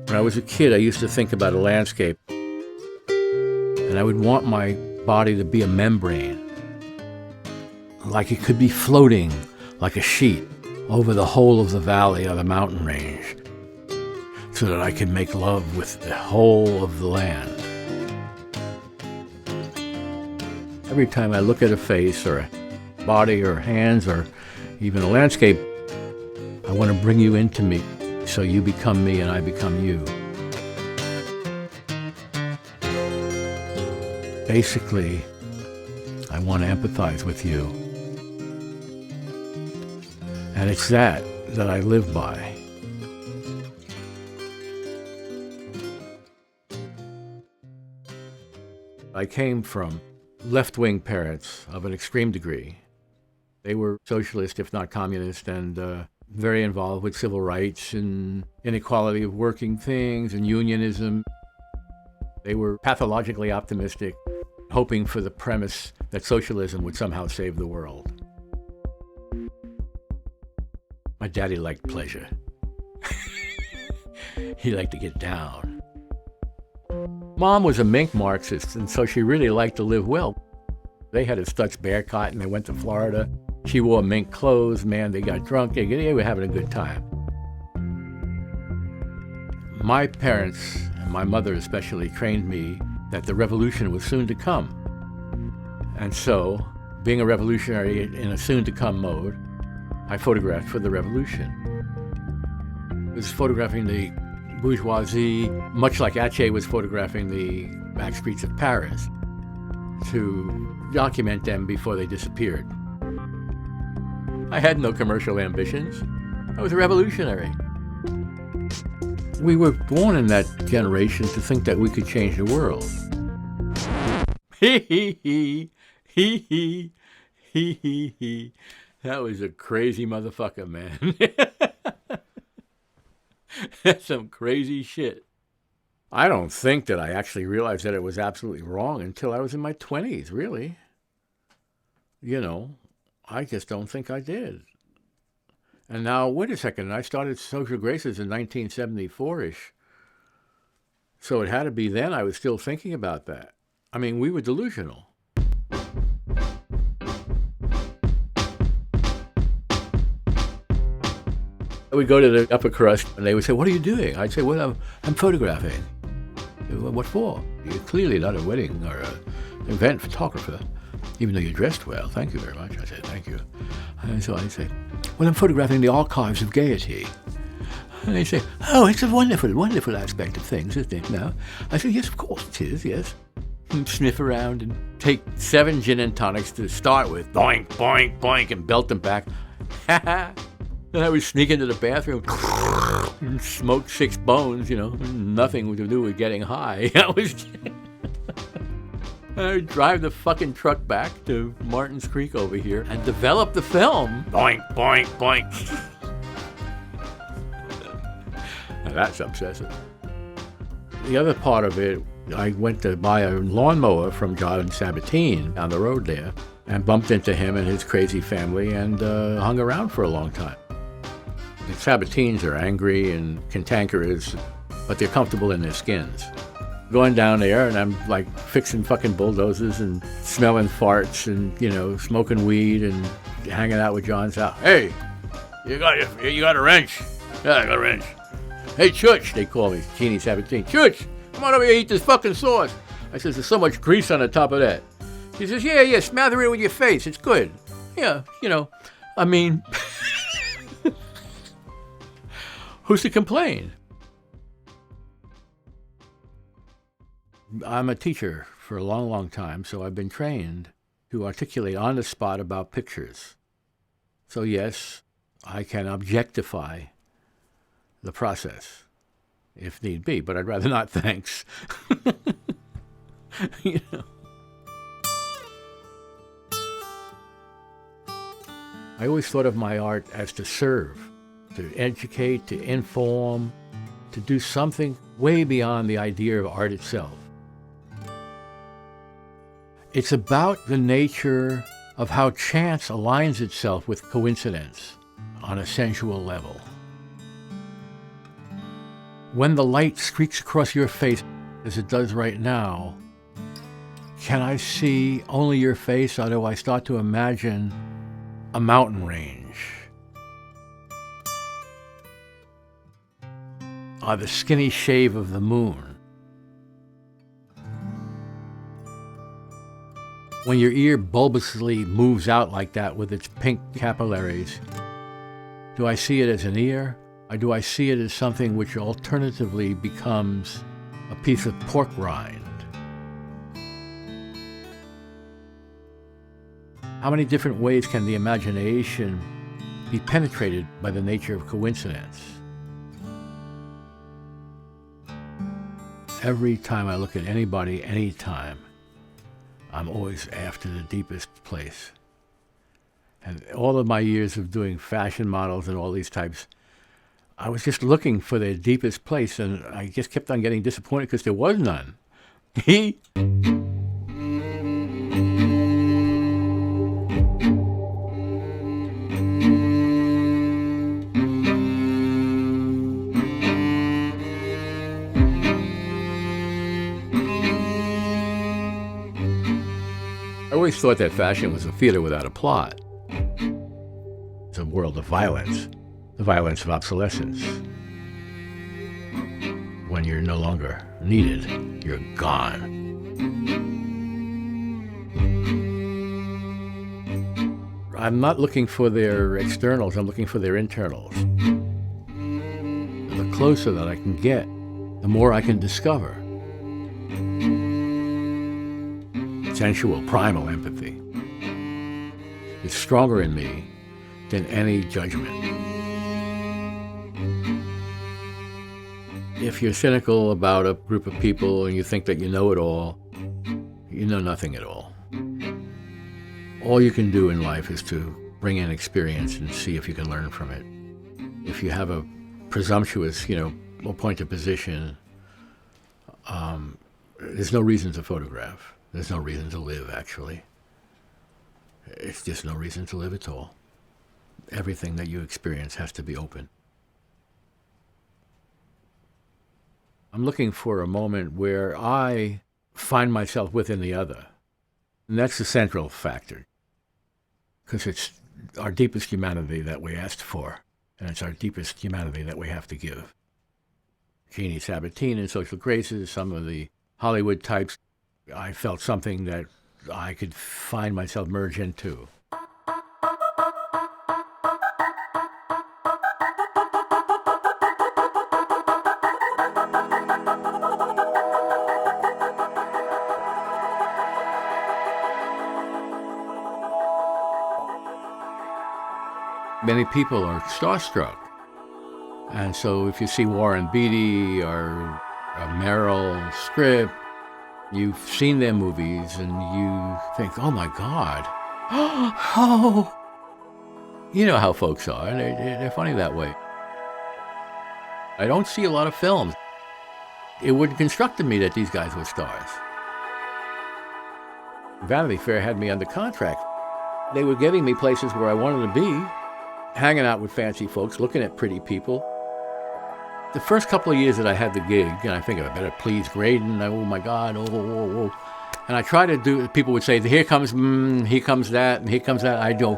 When I was a kid, I used to think about a landscape, and I would want my body to be a membrane, like it could be floating like a sheet over the whole of the valley or the mountain range, so that I could make love with the whole of the land. Every time I look at a face or a body or hands or even a landscape, I want to bring you into me. So you become me and I become you. Basically, I want to empathize with you. And it's that I live by. I came from left-wing parents of an extreme degree. They were socialist, if not communist, and very involved with civil rights and inequality of working things and unionism. They were pathologically optimistic, hoping for the premise that socialism would somehow save the world. My daddy liked pleasure. He liked to get down. Mom was a mink Marxist, and so she really liked to live well. They had a Stutz bear cot and they went to Florida. She wore mink clothes, man, they got drunk, they were having a good time. My parents, and my mother especially, trained me that the revolution was soon to come. And so, being a revolutionary in a soon-to-come mode, I photographed for the revolution. I was photographing the bourgeoisie, much like Atget was photographing the back streets of Paris, to document them before they disappeared. I had no commercial ambitions. I was a revolutionary. We were born in that generation to think that we could change the world. Hee hee hee, hee hee, hee hee hee. That was a crazy motherfucker, man. That's some crazy shit. I don't think that I actually realized that it was absolutely wrong until I was in my 20s, really. You know, I just don't think I did. And now, wait a second, I started Social Graces in 1974-ish. So it had to be then I was still thinking about that. I mean, we were delusional. I would go to the upper crust and they would say, "What are you doing?" I'd say, "Well, I'm photographing." "What for?" "You're clearly not a wedding or an event photographer, even though you dressed well. Thank you very much." I said, "Thank you." And so I'd say, "Well, I'm photographing the archives of gaiety." And they say, "Oh, it's a wonderful, wonderful aspect of things, isn't it?" "No." I said, "Yes, of course it is, yes." And sniff around and take 7 gin and tonics to start with. Boink, boink, boink, and belt them back. Then I would sneak into the bathroom and smoke 6 bones, nothing to do with getting high. I would drive the fucking truck back to Martins Creek over here and develop the film. Boink, boink, boink. Now that's obsessive. The other part of it, I went to buy a lawnmower from John Sabatini down the road there and bumped into him and his crazy family and hung around for a long time. The Sabatins are angry and cantankerous, but they're comfortable in their skins. Going down there and I'm like fixing fucking bulldozers and smelling farts and, smoking weed and hanging out with John's house. "Hey, you got a wrench?" "Yeah, I got a wrench." "Hey, Chutch," they call me, Teeny Sabatini. "Chutch, come on over here, eat this fucking sauce." I says, "There's so much grease on the top of that." He says, yeah, smother it with your face, it's good. Yeah, I mean, who's to complain? I'm a teacher for a long, long time, so I've been trained to articulate on the spot about pictures. So yes, I can objectify the process if need be, but I'd rather not, thanks. I always thought of my art as to serve, to educate, to inform, to do something way beyond the idea of art itself. It's about the nature of how chance aligns itself with coincidence on a sensual level. When the light streaks across your face, as it does right now, can I see only your face, or do I start to imagine a mountain range? Or the skinny shave of the moon? When your ear bulbously moves out like that with its pink capillaries, do I see it as an ear, or do I see it as something which alternatively becomes a piece of pork rind? How many different ways can the imagination be penetrated by the nature of coincidence? Every time I look at anybody, anytime, I'm always after the deepest place. And all of my years of doing fashion models and all these types, I was just looking for their deepest place, and I just kept on getting disappointed because there was none. I always thought that fashion was a theater without a plot. It's a world of violence, the violence of obsolescence. When you're no longer needed, you're gone. I'm not looking for their externals, I'm looking for their internals. The closer that I can get, the more I can discover. Sensual, primal empathy is stronger in me than any judgment. If you're cynical about a group of people and you think that you know it all, you know nothing at all. All you can do in life is to bring in experience and see if you can learn from it. If you have a presumptuous, appointed position, there's no reason to photograph. There's no reason to live, actually. It's just no reason to live at all. Everything that you experience has to be open. I'm looking for a moment where I find myself within the other. And that's the central factor. Because it's our deepest humanity that we asked for. And it's our deepest humanity that we have to give. Jeannie Sabatinis, Social Graces, some of the Hollywood types, I felt something that I could find myself merge into. Many people are starstruck. And so if you see Warren Beatty or Meryl Streep, you've seen their movies and you think, oh my God. Oh. You know how folks are, and they're funny that way. I don't see a lot of films. It wouldn't construct to me that these guys were stars. Vanity Fair had me under contract. They were getting me places where I wanted to be, hanging out with fancy folks, looking at pretty people. The first couple of years that I had the gig, and I think I better please Graydon, oh my God, oh. And I try to do, people would say, here comes that, and here comes that, I do.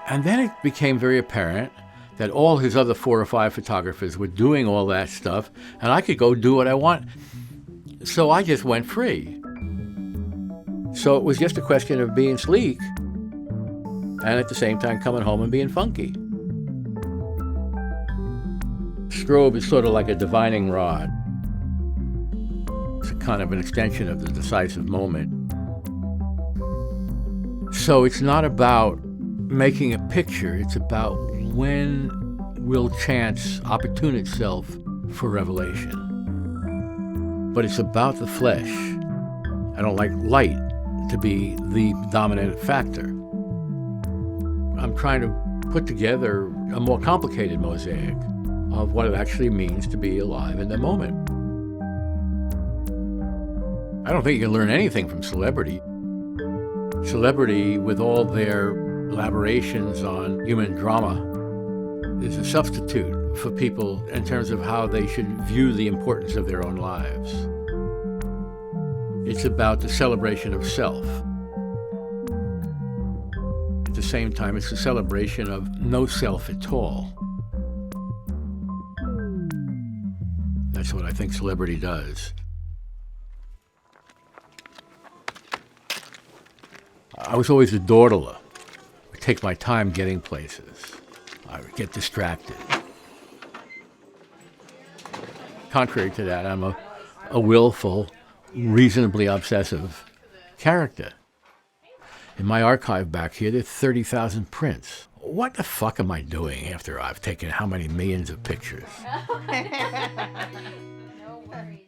And then it became very apparent that all his other 4 or 5 photographers were doing all that stuff, and I could go do what I want. So I just went free. So it was just a question of being sleek, and at the same time coming home and being funky. Strobe is sort of like a divining rod. It's a kind of an extension of the decisive moment. So it's not about making a picture, it's about when will chance opportune itself for revelation. But it's about the flesh. I don't like light to be the dominant factor. I'm trying to put together a more complicated mosaic of what it actually means to be alive in the moment. I don't think you can learn anything from celebrity. Celebrity, with all their elaborations on human drama, is a substitute for people in terms of how they should view the importance of their own lives. It's about the celebration of self. At the same time, it's a celebration of no self at all. That's what I think celebrity does. I was always a dawdler. I would take my time getting places. I would get distracted. Contrary to that, I'm a willful, reasonably obsessive character. In my archive back here, there's 30,000 prints. What the fuck am I doing after I've taken how many millions of pictures? No worries.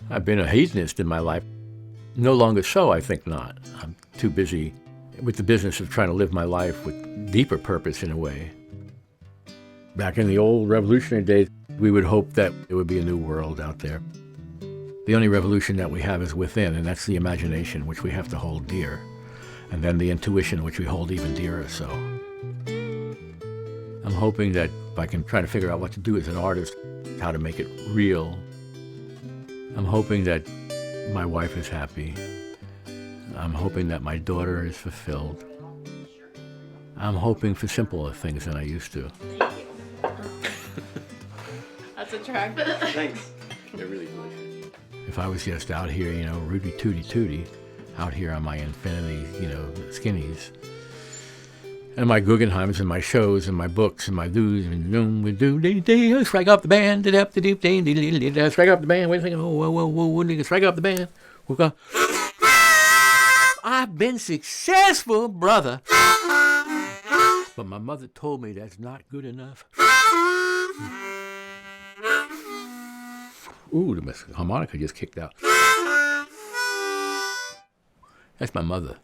I've been a hedonist in my life. No longer so, I think not. I'm too busy with the business of trying to live my life with deeper purpose in a way. Back in the old revolutionary days, we would hope that there would be a new world out there. The only revolution that we have is within, and that's the imagination, which we have to hold dear. And then the intuition, which we hold even dearer so. I'm hoping that I can try to figure out what to do as an artist, how to make it real. I'm hoping that my wife is happy. I'm hoping that my daughter is fulfilled. I'm hoping for simpler things than I used to. Thank you. That's attractive. Thanks. They're really delicious. If I was just out here, rooty tooty tooty, out here on my infinity, skinnies, and my Guggenheims and my shows and my books and my do's and doom, strike up the band, strike up the band, wait a second, whoa, strike up the band. I've been successful, brother, but my mother told me that's not good enough. Ooh, the harmonica just kicked out. That's my mother.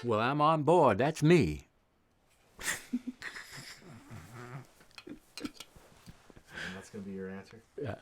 Well, I'm on board. That's me. And that's going to be your answer? Yeah.